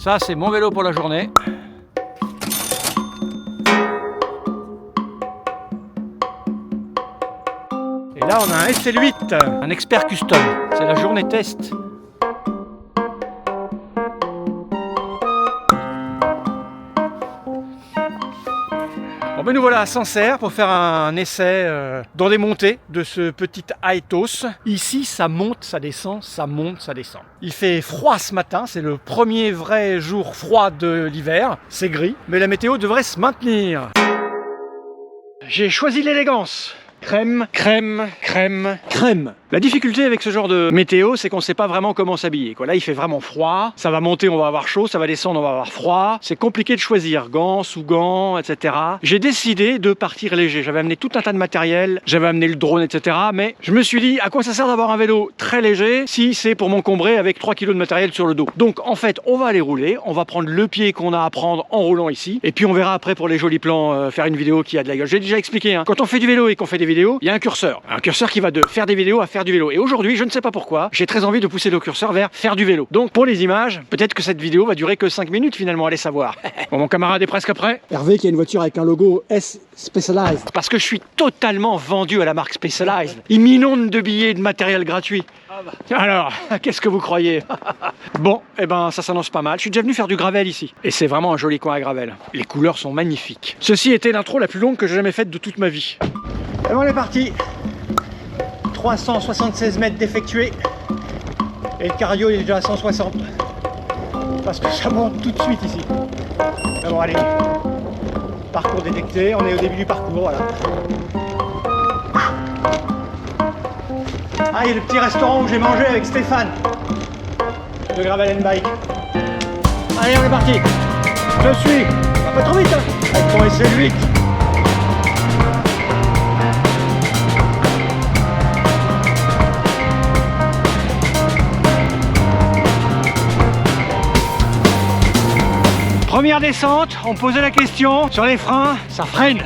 Ça, c'est mon vélo pour la journée. Et là, on a un SL8, un expert custom. C'est la journée test. Bon ben nous voilà à Sancerre pour faire un essai dans des montées de ce petit Aetos. Ici ça monte, ça descend, ça monte, ça descend. Il fait froid ce matin, c'est le premier vrai jour froid de l'hiver. C'est gris, mais la météo devrait se maintenir. J'ai choisi l'élégance. Crème, crème, crème, crème. La difficulté avec ce genre de météo, c'est qu'on ne sait pas vraiment comment s'habiller. Là, il fait vraiment froid. Ça va monter, on va avoir chaud. Ça va descendre, on va avoir froid. C'est compliqué de choisir gants, sous-gants, etc. J'ai décidé de partir léger. J'avais amené tout un tas de matériel. J'avais amené le drone, etc. Mais je me suis dit, à quoi ça sert d'avoir un vélo très léger si c'est pour m'encombrer avec 3 kg de matériel sur le dos. Donc, en fait, on va aller rouler. On va prendre le pied qu'on a à prendre en roulant ici. Et puis, on verra après pour les jolis plans faire une vidéo qui a de la gueule. J'ai déjà expliqué. Quand on fait du vélo et qu'on fait des vidéos, il y a un curseur qui va de faire des vidéos à faire du vélo. Et aujourd'hui, je ne sais pas pourquoi, j'ai très envie de pousser le curseur vers faire du vélo. Donc pour les images, peut-être que cette vidéo va durer que 5 minutes finalement, allez savoir. Bon, mon camarade est presque prêt. Hervé qui a une voiture avec un logo S Specialized. Parce que je suis totalement vendu à la marque Specialized. Ils m'inondent de billets et de matériel gratuit. Alors, qu'est-ce que vous croyez? Bon, eh ben ça s'annonce pas mal. Je suis déjà venu faire du gravel ici. Et c'est vraiment un joli coin à gravel. Les couleurs sont magnifiques. Ceci était l'intro la plus longue que j'ai jamais faite de toute ma vie. Et on est parti. 376 mètres d'effectué. Et le cardio il est déjà à 160. Parce que ça monte tout de suite ici. Mais bon allez. Parcours détecté, on est au début du parcours, voilà. Ah, il y a le petit restaurant où j'ai mangé avec Stéphane de Gravel and Bike. Allez, on est parti. Je suis. Va pas trop vite hein. Avec ton SL8. Première descente, on posait la question sur les freins, ça freine.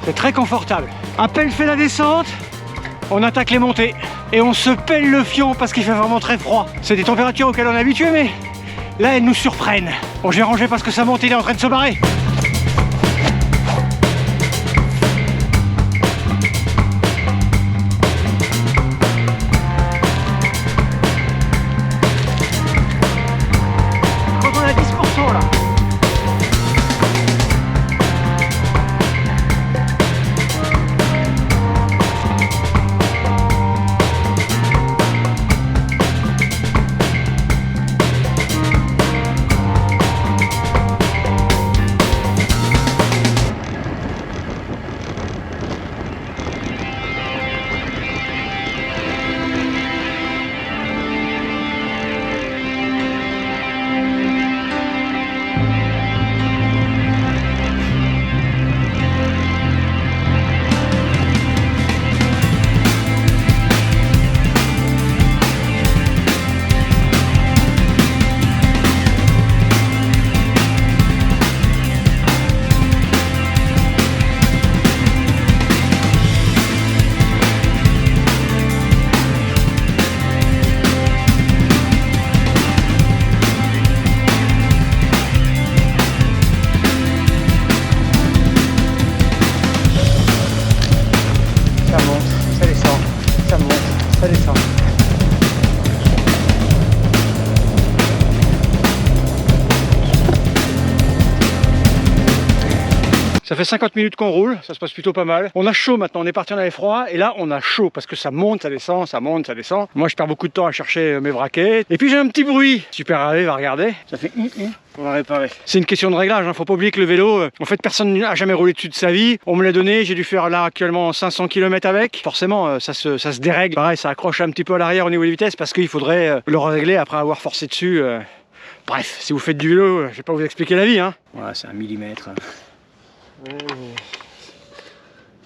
C'est très confortable. À peine fait la descente, on attaque les montées. Et on se pèle le fion parce qu'il fait vraiment très froid. C'est des températures auxquelles on est habitué, mais là elles nous surprennent. Bon, j'ai rangé parce que sa montée il est en train de se barrer. Ça fait 50 minutes qu'on roule, ça se passe plutôt pas mal. On a chaud maintenant, on est parti, on avait froid, et là on a chaud parce que ça monte, ça descend, ça monte, ça descend. Moi je perds beaucoup de temps à chercher mes braquettes. Et puis j'ai un petit bruit. Super Hervé va regarder. Ça fait on va réparer. C'est une question de réglage, hein. Faut pas oublier que le vélo, en fait personne n'a jamais roulé dessus de sa vie. On me l'a donné, j'ai dû faire là actuellement 500 km avec. Forcément ça se dérègle. Pareil, ça accroche un petit peu à l'arrière au niveau des vitesses parce qu'il faudrait le régler après avoir forcé dessus. Bref, si vous faites du vélo, je vais pas vous expliquer la vie, hein. Voilà, c'est un millimètre. Ouais, mais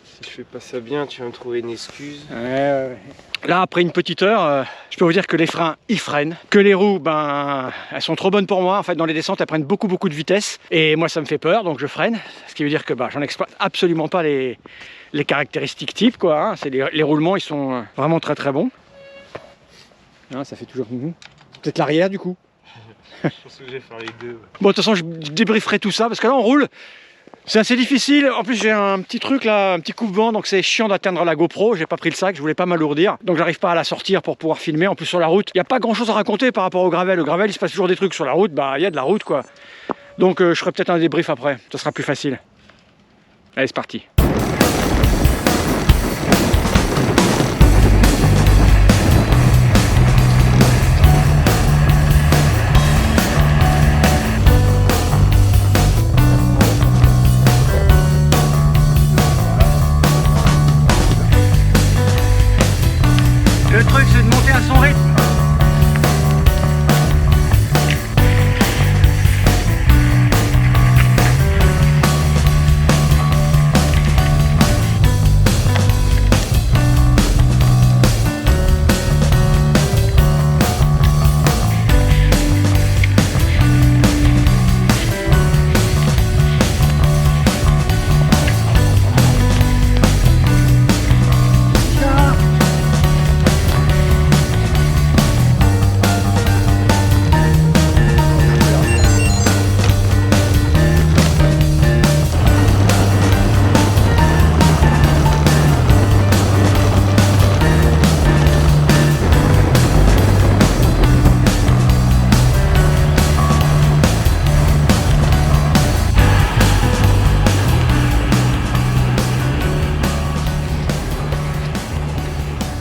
si je fais pas ça bien, tu vas me trouver une excuse. Ouais. Là, après une petite heure, je peux vous dire que les freins, ils freinent. Que les roues, ben, elles sont trop bonnes pour moi. En fait, dans les descentes, elles prennent beaucoup de vitesse. Et moi, ça me fait peur, donc je freine. Ce qui veut dire que j'en exploite absolument pas les caractéristiques types, quoi. Hein. Les roulements, ils sont vraiment très bons. Hein, ça fait toujours... Peut-être l'arrière, du coup. Je pense que je vais faire les deux. Ouais. Bon, de toute façon, je débrieferai tout ça parce que là, on roule. C'est assez difficile. En plus, j'ai un petit truc là, un petit coupe-vent, donc c'est chiant d'atteindre la GoPro. J'ai pas pris le sac, je voulais pas m'alourdir. Donc, j'arrive pas à la sortir pour pouvoir filmer. En plus, sur la route, il n'y a pas grand chose à raconter par rapport au gravel. Le gravel, il se passe toujours des trucs sur la route. Bah, il y a de la route, quoi. Donc, je ferai peut-être un débrief après. Ça sera plus facile. Allez, c'est parti. Le truc, c'est de monter à son rythme.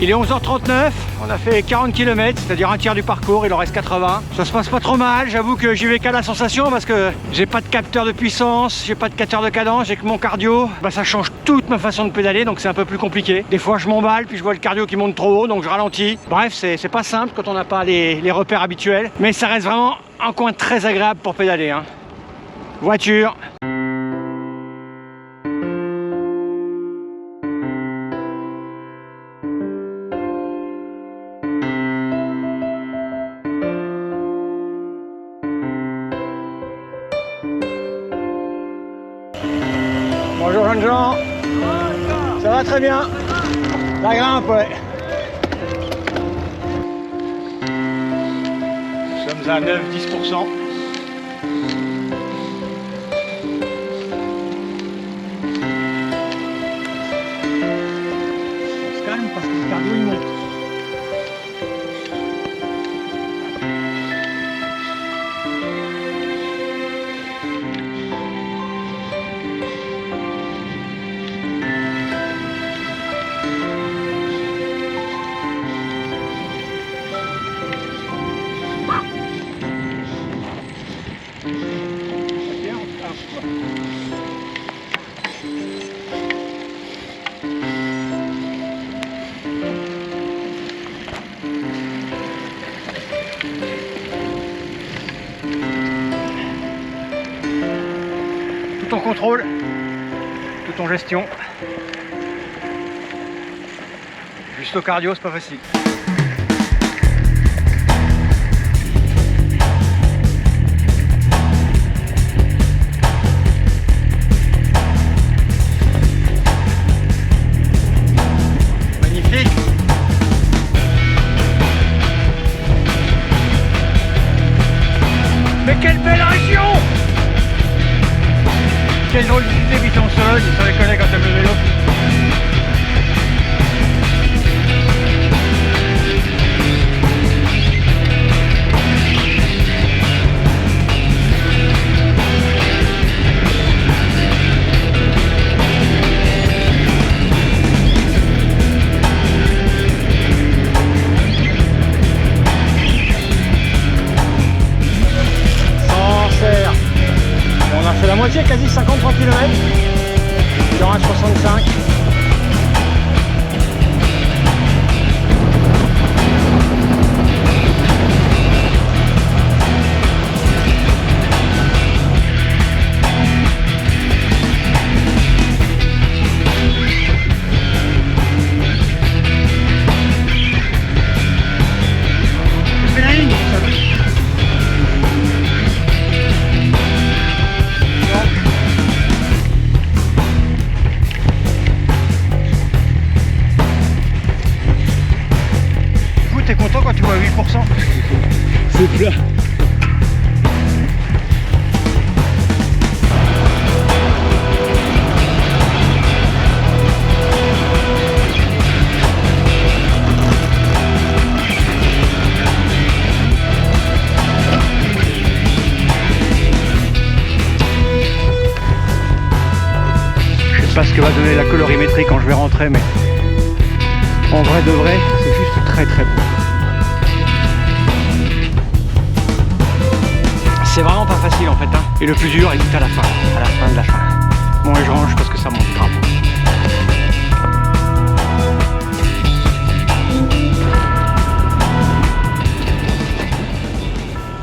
Il est 11h39, on a fait 40 km, c'est-à-dire un tiers du parcours, il en reste 80. Ça se passe pas trop mal, j'avoue que j'y vais qu'à la sensation parce que j'ai pas de capteur de puissance, j'ai pas de capteur de cadence, j'ai que mon cardio. Bah, ça change toute ma façon de pédaler, donc c'est un peu plus compliqué. Des fois je m'emballe, puis je vois le cardio qui monte trop haut, donc je ralentis. Bref, c'est pas simple quand on n'a pas les repères habituels, mais ça reste vraiment un coin très agréable pour pédaler, hein. Voiture. Bonjour jeunes gens. Ça va très bien. La grimpe, ouais. Nous sommes à 9-10%. On se calme parce que le cardio il monte. Tout en contrôle, tout en gestion. Juste au cardio, c'est pas facile. Magnifique. Mais quelle belle région! Quelle drôle d'idée d'habiter en Sologne, ça les connaît quand t'aimes le vélo. On a fait la moitié, quasi 53 km. Il y aura 65. T'es content quand tu vois 8%? C'est plat. pas ce que va donner la colorimétrie quand je vais rentrer, mais en vrai de vrai, c'est juste très très beau. C'est vraiment pas facile en fait, hein. Et le plus dur est tout à la fin de la fin. Bon, et je range parce que ça monte grave.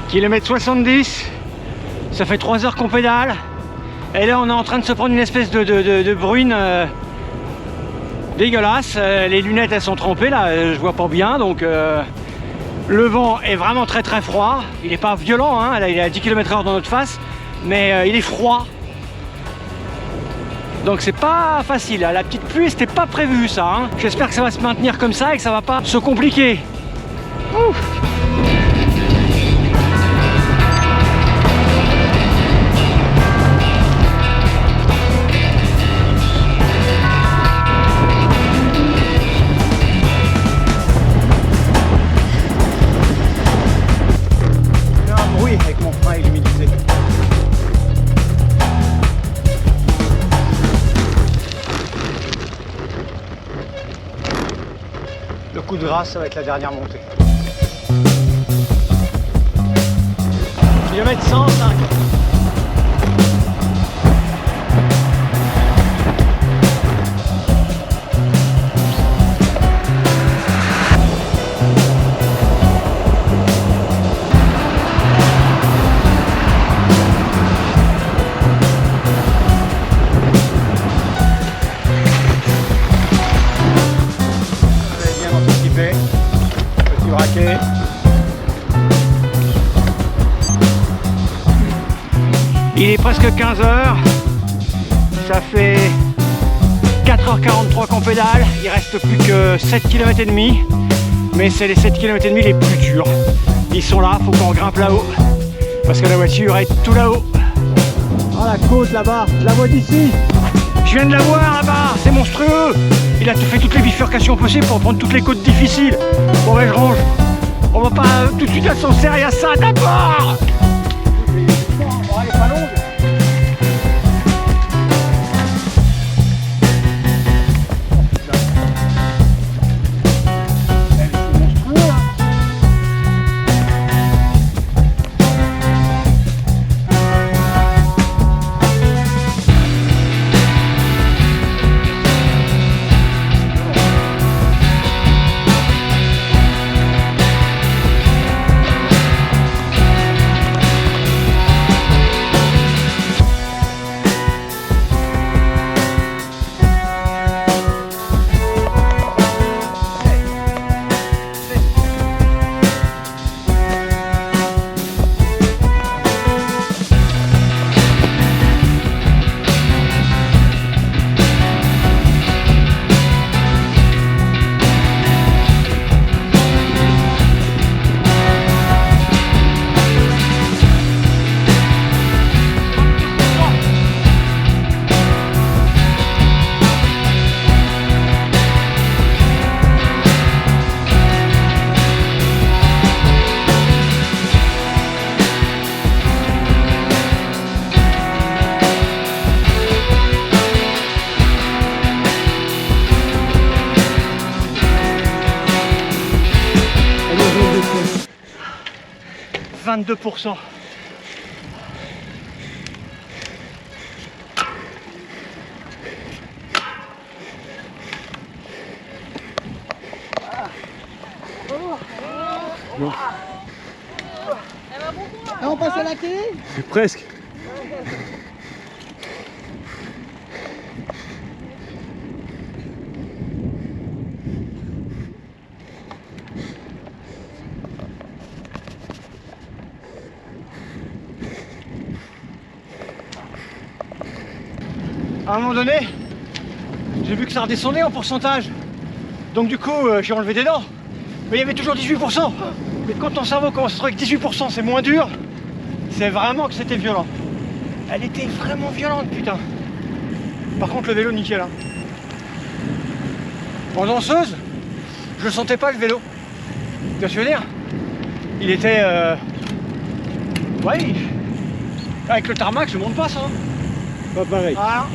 Kilomètre 70, ça fait 3 heures qu'on pédale. Et là on est en train de se prendre une espèce de bruine dégueulasse. Les lunettes elles sont trempées là, je vois pas bien, donc le vent est vraiment très très froid. Il est pas violent, hein, là, il est à 10 km/h dans notre face, mais il est froid. Donc c'est pas facile, la petite pluie c'était pas prévu ça, hein. J'espère que ça va se maintenir comme ça et que ça va pas se compliquer. Ouf. Avec mon frein et l'humidité. Le coup de grâce, ça va être la dernière montée. Kilomètre 105. Petit braquet. Il est presque 15h. Ça fait 4h43 qu'on pédale. Il reste plus que 7 km et demi. Mais c'est les 7 km et demi les plus durs. Ils sont là, faut qu'on grimpe là-haut. Parce que la voiture est tout là-haut. Oh la côte là-bas, je la vois d'ici. Je viens de la voir là-bas, c'est monstrueux. Il a fait toutes les bifurcations possibles pour prendre toutes les côtes difficiles. Bon ben je range. On va pas tout de suite à Sancerre et à ça d'abord. Oh, elle est pas longue. « 22%. Bon. Ah, on passe à la télé? Presque. À un moment donné, j'ai vu que ça redescendait en pourcentage. Donc du coup, j'ai enlevé des dents. Mais il y avait toujours 18%. Mais quand ton cerveau commence à se trouver que 18%, c'est moins dur, c'est vraiment que c'était violent. Elle était vraiment violente, putain. Par contre, le vélo, nickel. Hein. En danseuse, je le sentais pas, le vélo. Tu vois ce que je veux dire? Il était... Ouais, avec le tarmac, je monte pas ça. Hein. Pas pareil. Voilà.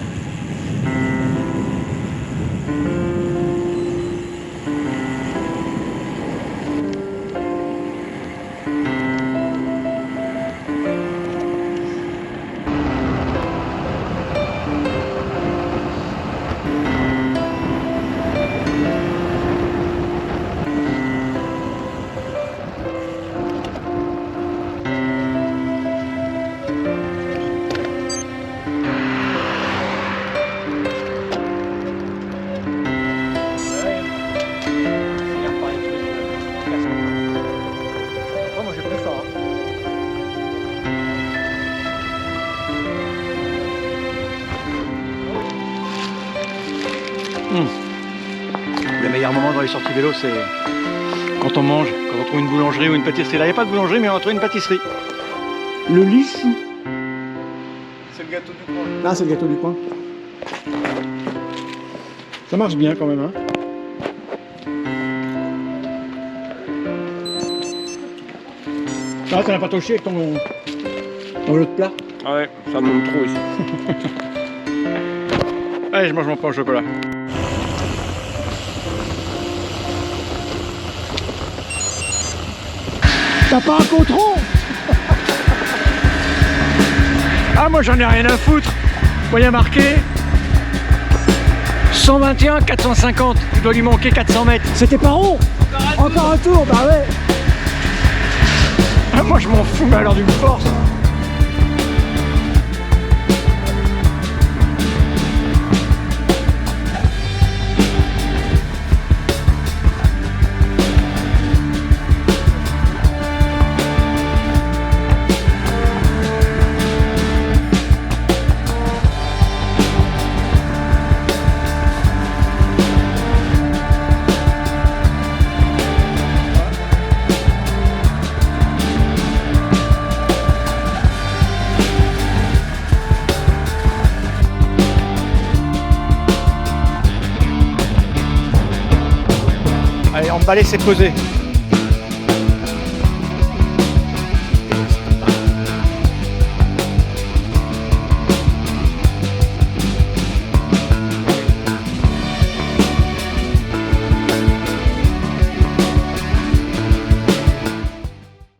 Le meilleur moment dans les sorties vélo, c'est quand on mange, quand on trouve une boulangerie ou une pâtisserie. Là, il n'y a pas de boulangerie, mais on a trouvé une pâtisserie. Le lichou. C'est le gâteau du coin. Ah, c'est le gâteau du coin. Ça marche bien quand même, hein. Ah, t'en as pas touché avec ton lot de plat. Ah ouais, ça monte trop ici. Allez, je mange mon pain au chocolat. T'as pas un potron? Ah, moi j'en ai rien à foutre. Moi, il y a marqué 121 450. Il doit lui manquer 400 mètres. C'était pas rond. Encore un tour, bah ouais. Ah, moi je m'en fous, mais alors d'une force. Allez, emballer, c'est poser.